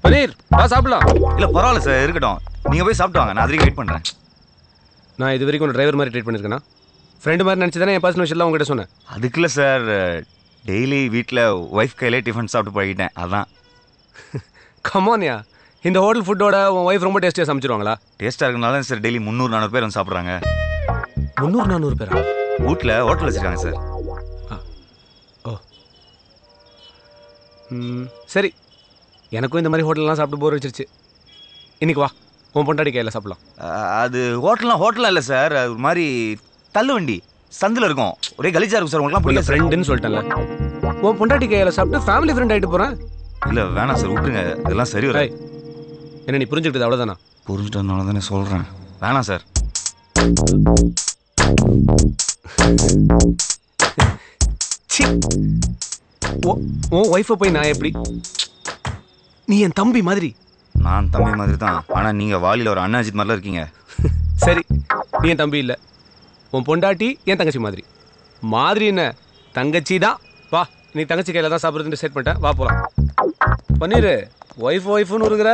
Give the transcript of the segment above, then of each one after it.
பனீர் வா சாப்பிடலாம். இல்லை பரவாயில்ல சார், இருக்கட்டும். நீங்கள் போய் சாப்பிட்டு வாங்க, நான் அதுக்கு வெயிட் பண்ணுறேன். நான் இது வரைக்கும் ஒரு டிரைவர் மாதிரி ட்ரீட் பண்ணியிருக்கேனா? ஃப்ரெண்டு மாதிரி நினச்சி தானே என் பர்சனல் விஷயம்லாம் உங்ககிட்ட சொன்னேன். அதுக்கு இல்லை சார், டெய்லி வீட்டில் ஒய்ஃப் கையிலே டிஃபன் சாப்பிட்டு பழகிட்டேன், அதான். கமானியா, இந்த ஹோட்டல் ஃபுட்டோட உன் ஒய்ஃப் ரொம்ப டேஸ்டியாக சமைச்சிருவாங்களா? டேஸ்ட்டாக இருக்கனால தான் சார் டெய்லி 300-400 பேர் வந்து சாப்பிட்றாங்க. 300-400 பேரா? வீட்டில் ஹோட்டல் வச்சுருக்காங்க சார். ஓ சரி, எனக்கும் இந்த மாதிரி ஹோட்டல்லாம் சாப்பிட்டு போர் வச்சிருச்சு. இன்னைக்கு வா, உன் பொண்டாடி கையில் சாப்பிடலாம். அது ஹோட்டலாம் இல்லை சார், அது ஒரு மாதிரி தள்ளு வண்டி சந்தில் இருக்கும், ஒரே கலிஜா இருக்கும் சார். உங்களுக்குலாம் புரியல. ஃப்ரெண்டுன்னு சொல்லிட்டேன்ல, உன் பொண்டாட்டி கையில் சாப்பிட்டு ஃபேமிலி ஃப்ரெண்ட் ஆகிட்டு போகிறேன். இல்லை வேணாம் சார், விட்டுருங்க, இதெல்லாம் சரி வர. என்ன நீ புரிஞ்சுக்கிட்டது அவ்வளோதானா? புரிஞ்சுட்டதுனால தானே சொல்கிறேன், வேணாம் சார். உன் ஒய்ஃபை போய் நான் எப்படி? நீ என் தம்பி மாதிரி. நான் தம்பி மாதிரி தான், ஆனால் நீங்கள் வாலியில் ஒரு அண்ணாஜித் மாதிரிலாம் இருக்கீங்க. சரி, நீ என் தம்பி இல்லை, உன் பொண்டாட்டி என் தங்கச்சி மாதிரி. மாதிரி என்ன, தங்கச்சி தான். வா, நீ தங்கச்சி கையில் தான் சாப்பிட்றதுன்னு செட் பண்ணிட்டேன், வா போகலாம். பன்னீர், ஒய்ஃப்னு இருக்கிற,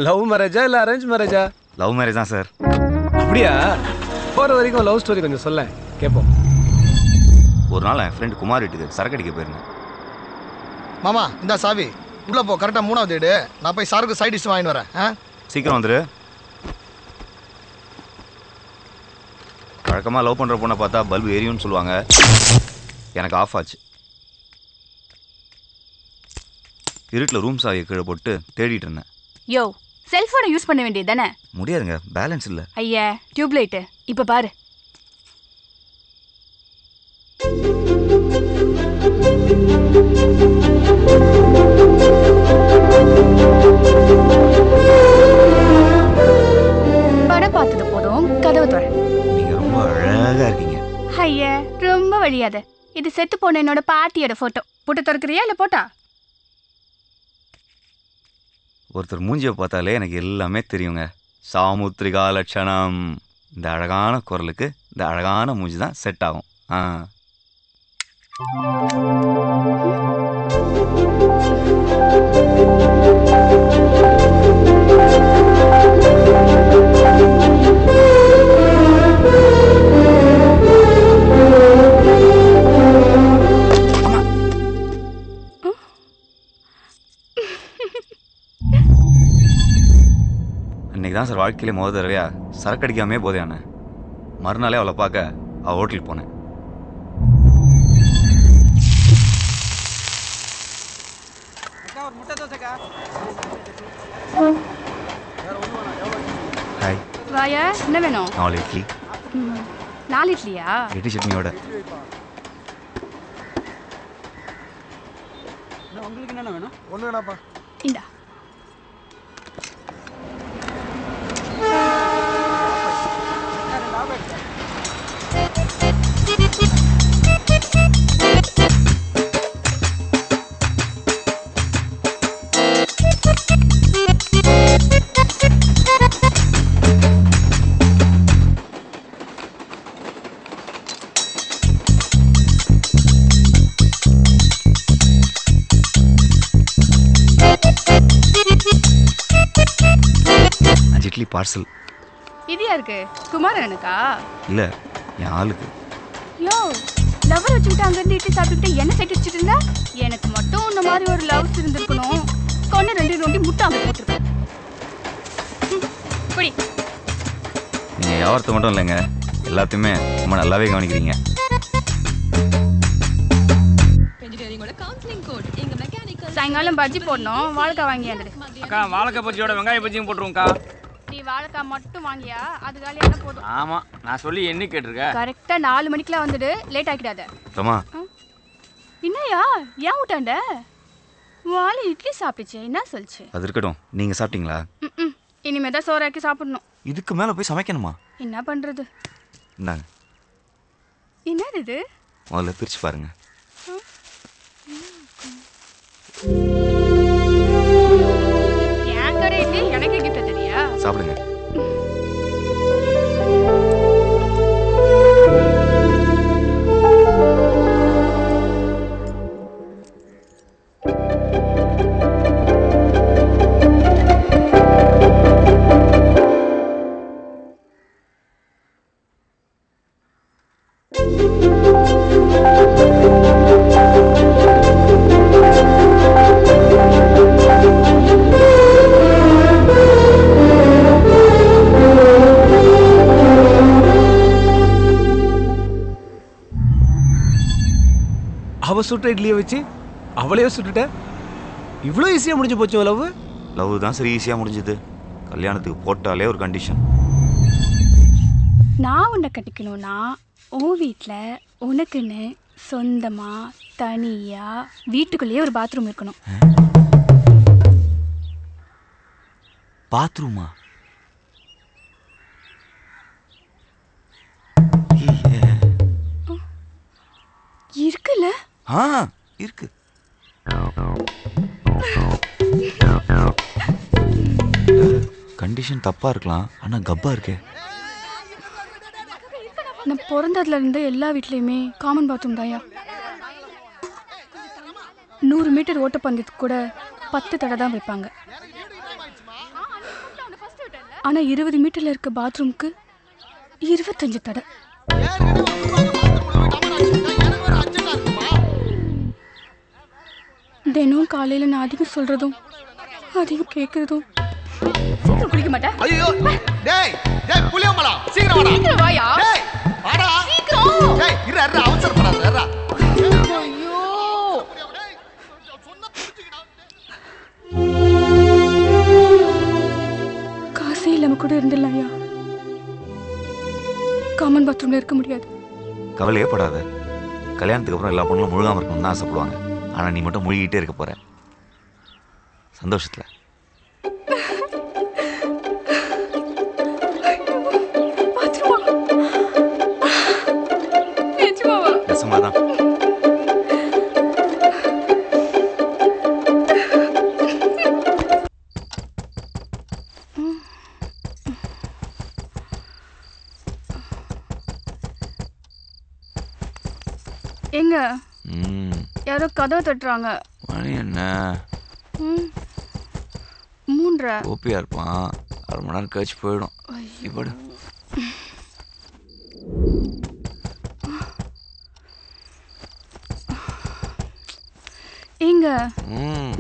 லவ் மேரேஜா இல்லை அரேஞ்ச் மேரேஜா? லவ் மேரேஜ் தான் சார். அப்படியா? போகிற வரைக்கும் லவ் ஸ்டோரி கொஞ்சம் சொல்ல கேட்போம். ஒரு நாள் என் ஃப்ரெண்டு குமார் வீட்டுக்கு சரக்கு அடிக்க போயிருந்தேன். மாமா இந்த சாவி உள்ள போ, கரெக்டாக 3வது வீடு. நான் போய் சாருக்கு சைட் டிஷ் வாங்கிட்டு வரேன். சீக்கிரம் வந்துரு. வழக்கமாக லவ் பண்ணுற பொண்ணை பார்த்தா பல்பு எரியும்னு சொல்லுவாங்க, எனக்கு ஆஃப் ஆச்சு. இருட்டில் ரூம் சாவியை கீழே போட்டு தேடிட்டு இருந்தேன். யோ, செல்போனை யூஸ் பண்ண வேண்டியது தானே? முடியாதுங்க, பேலன்ஸ் இல்லை. ஐயா, டியூப்லைட்டு இப்போ பாரு. படம் பார்த்தது போதும், கதவு தர. நீங்க ரொம்ப அழகா இருக்கீங்க. ஐயா, ரொம்ப வழியாத. இது செத்து போன என்னோட பாட்டியோட போட்டோ. போட்டு திறக்கிறியா இல்ல போட்டா? ஒருத்தர் மூஞ்சியை பார்த்தாலே எனக்கு எல்லாமே தெரியுங்க. சாமுத்திரிகா லட்சணம். இந்த அழகான குரலுக்கு இந்த அழகான மூஞ்சி தான் செட் ஆகும். அன்னைக்கு தான் சார் வாழ்க்கையிலே முதல் தடவையா சரக்கு அடிக்காமே போதையான. மறுநாளே அவளை பார்க்க அவள் ஹோட்டலுக்கு போனேன். ஹாய். வாயா, என்ன வேணும்? 4 இட்லி. 4 இட்லியா? இட்லி சட்னியோட. உங்களுக்கு என்ன வேணும்? ஒன்று வேணாப்பா. இந்தா. இட்லி பார்சல். இது யாருக்கு? குமாரனுக்கா? இல்ல, என் ஆளுக்கு. யோ, லவர் வச்சுக்கிட்டு அங்கேருந்து இட்லி சாப்பிட்டுக்கிட்டு என்ன சைட் வச்சுட்டு இருந்தா? எனக்கு மட்டும் இந்த மாதிரி ஒரு லவ்ஸ் இருந்திருக்கணும். கொண்டு 2 நொண்டி முட்டை அங்கே போட்டுருப்பேன். குடி. நீங்க வியாபாரத்தை மட்டும் இல்லைங்க, எல்லாத்தையுமே ரொம்ப நல்லாவே கவனிக்கிறீங்க. சாயங்காலம் பஜ்ஜி போடணும், வாழைக்காய் வாங்கி வந்துடு. அக்கா, வாழைக்காய் பஜ்ஜியோட வெங்காய பஜ்ஜியும் போட்டுருவோம்க்கா. நீ வாழைக்காய் மட்டும் வாங்கியா? அது காலியான போதும். ஆமா, நான் சொல்லி என்ன கேட்டிருக்க? கரெக்டா 4 மணிக்கெல்லாம் வந்துடு, லேட் ஆக்கிடாத. தம்மா, என்னையா ஏன் விட்டாண்ட? வாழை இட்லி சாப்பிடுச்சு, என்ன சொல்லுச்சு? அது இருக்கட்டும், நீங்க சாப்பிட்டீங்களா? இனிமே தான் சோறாக்கி சாப்பிடணும். இதுக்கு மேல போய் சமைக்கணுமா? என்ன பண்றது? இந்தாங்க. என்னது இது? முதல்ல பிரிச்சு பாருங்க. என் கடை இட்லி எனக்கு கிஃப்ட் தெரியா? சாப்பிடுங்க. அவ சுட்ட இட்லியை வச்சு அவளையே சுட்டுட்ட. இவ்வளோ ஈஸியாக முடிஞ்சு போச்சு லவ். லவ் தான் சரி ஈஸியாக முடிஞ்சுது. கல்யாணத்துக்கு போட்டாலே ஒரு கண்டிஷன். நான் உன்னை கட்டிக்கணும்னா உன் வீட்டில் உனக்குன்னு சொந்தமாக தனியாக வீட்டுக்குள்ளேயே ஒரு பாத்ரூம் இருக்கணும். பாத்ரூமா? இருக்குல்ல? இருக்கு. கண்டிஷன் தப்பா இருக்கலாம், ஆனா கப்பா இருக்கே. நான் பிறந்ததுல இருந்து எல்லா வீட்லயுமே காமன் பாத்ரூம் தாயா. 100 மீட்டர் ஓட்டப்பந்தயத்துக்கு கூட 10 தடை தான் வைப்பாங்க. ஆனா 20 மீட்டர்ல இருக்க பாத்ரூம்க்கு 25 தடை. தினம் காலையில நான் அதிகம் சொல்றதும் அதிகம் கேட்கறதும். சீக்கிரம் குளிக்க மாட்டேன். ஐயோ டேய் டேய் புளியமலா சீக்கிரம் வாடா. சீக்கிரம் வாயா. டேய் வாடா சீக்கிரம். டேய் இரு இரு அவசரப்படாத இரு. ஐயோ காசே இல்லாம கூட இருந்துடலாம்யா. காமன் பாத்ரூம்ல இருக்க முடியாது. கவலையே படாத. கல்யாணத்துக்கு அப்புறம் எல்லா பொண்ணும் முழுகாம இருக்கணும்னு ஆசைப்படுவாங்க. ஆனா நீ மட்டும் முழுகிட்டே இருக்க போற சந்தோஷத்துல. நெசமாதான். எங்க யாரோ கதவை தட்டுறாங்க. மணி என்ன? 3:30. ஓப்பியா இருப்பான். 1/2 மணி நேரம் கழிச்சு போயிடும். இப்படி எங்க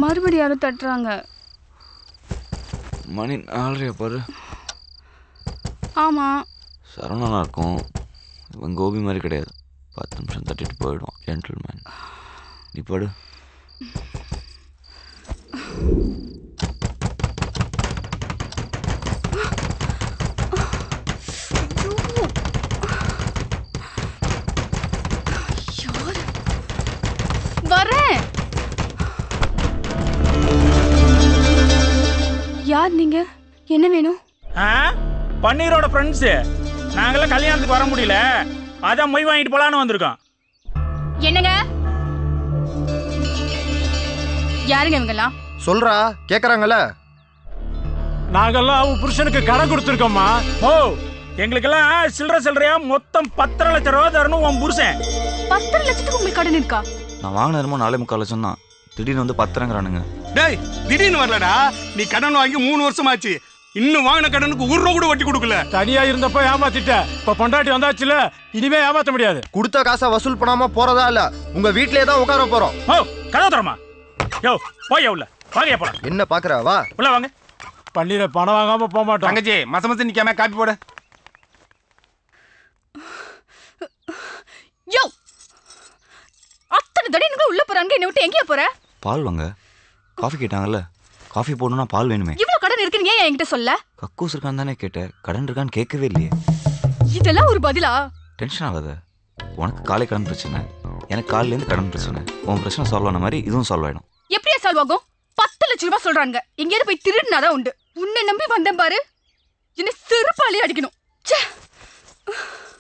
மறுபடியும் யாரோ தட்டுறாங்க. மணி 4:30 பாரு. ஆமா சரவணனா இருக்கும். இவன் கோபி மாதிரி கிடையாது. 10 நிமிஷம் தட்டிட்டு போயிடும். ஜென்டில்மேன். நீ படு. வரேன். யார் நீங்க? என்ன வேணும்? பன்னீரோட ஃப்ரெண்ட்ஸு. நாங்களாம் கல்யாணத்துக்கு வர முடியல, அதான் மொய் வாங்கிட்டு போலான்னு வந்திருக்கோம். என்னங்க? யாருங்க இவங்கெல்லாம்? சொல்றா கேக்குறாங்கல்ல. நாங்கெல்லாம் அவன் புருஷனுக்கு கடன் கொடுத்துருக்கோம்மா. ஓ எங்களுக்கெல்லாம் சில்லறையா மொத்தம் 10.5 லட்சம் ரூபா தரணும் உன் புருஷன். 10 லட்சத்துக்கு உங்களுக்கு கடன் இருக்கா? நான் வாங்கின நேரமும் 4.25 லட்சம் தான். திடீர்னு வந்து 10ங்கிறானுங்க. டேய் திடீர்னு வரலடா. நீ கடன் வாங்கி 3 வருஷம் ஆச்சு. இன்னும் வாங்கின கடனுக்கு 1 ரூபா கூட வட்டி கொடுக்கல. தனியா இருந்தப்ப ஏமாத்திட்ட, இப்ப பொண்டாட்டி வந்தாச்சுல, இனிமே ஏமாத்த முடியாது. கொடுத்த காசை வசூல் பண்ணாம போறதா இல்ல, உங்க வீட்லயே தான் உட்கார போறோம். ஓ கதவு தரமா. யோ போய் உள்ள வாங்க போலாம். என்ன பாக்குற? வா உள்ள வாங்க. பன்னீரை பணம் வாங்காம போக மாட்டோம். தங்கச்சி மசமத்து நிக்காம காப்பி போடு. யோ அத்தனை தடவை நீங்க உள்ள போறாங்க, என்ன விட்டு எங்கேயா போற? பால் வாங்க. காஃபி கேட்டாங்கல்ல, காஃபி போடணும்னா பால் வேணுமே. இவ்வளவு கடன் இருக்குன்னு ஏன் என்கிட்ட சொல்ல? கக்கூஸ் இருக்கான்னு தானே கேட்டேன். கடன் இருக்கான்னு கேட்கவே இல்லையே. இதெல்லாம் ஒரு பதிலா? டென்ஷன் ஆகாத. உனக்கு காலை கடன் பிரச்சனை, எனக்கு காலிலேருந்து கடன் பிரச்சனை. உன் பிரச்சனை சால்வ் ஆன மாதிரி இதுவும் சால்வ் ஆயிடும். எப்படியா சால்வ் ஆகும்? 10 லட்சம் ரூபாய் சொல்றாங்க. எங்கேயாவது போய் திருடினாதான் உண்டு. உன்னை நம்பி வந்தேன் பாரு, என்ன செருப்பாலே அடிக்கணும்.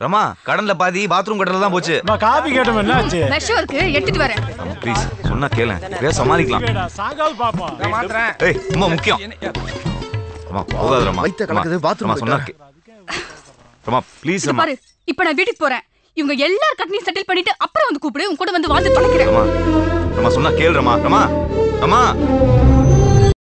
ரமா, கடன்ல பாதி பாத்ரூம் கட்டல தான் போச்சு. நான் காபி கேட்டோம், என்னாச்சு? விஷம் இருக்கு, எடுத்துட்டு வரேன். ப்ளீஸ் சொன்னா கேளு, வேற சமாளிக்கலாம். சாங்கால் பாப்போம். நான் மாத்துறேன். ஏய் ரொம்ப முக்கியம். ரமா போகாத ரமா. வைத்த கலக்குது பாத்ரூம். ரமா சொன்னா ரமா ப்ளீஸ் ரமா. பாரு, இப்போ நான் வீட்டுக்கு போறேன். இவங்க எல்லார் கட்டனையும் செட்டில் பண்ணிட்டு அப்புறம் வந்து கூப்பிடு. உன் கூட வந்து வாழ்ந்து தொலைக்கிறேன். ரமா ரமா சொன்னா கேளு ரமா. ரமா ரமா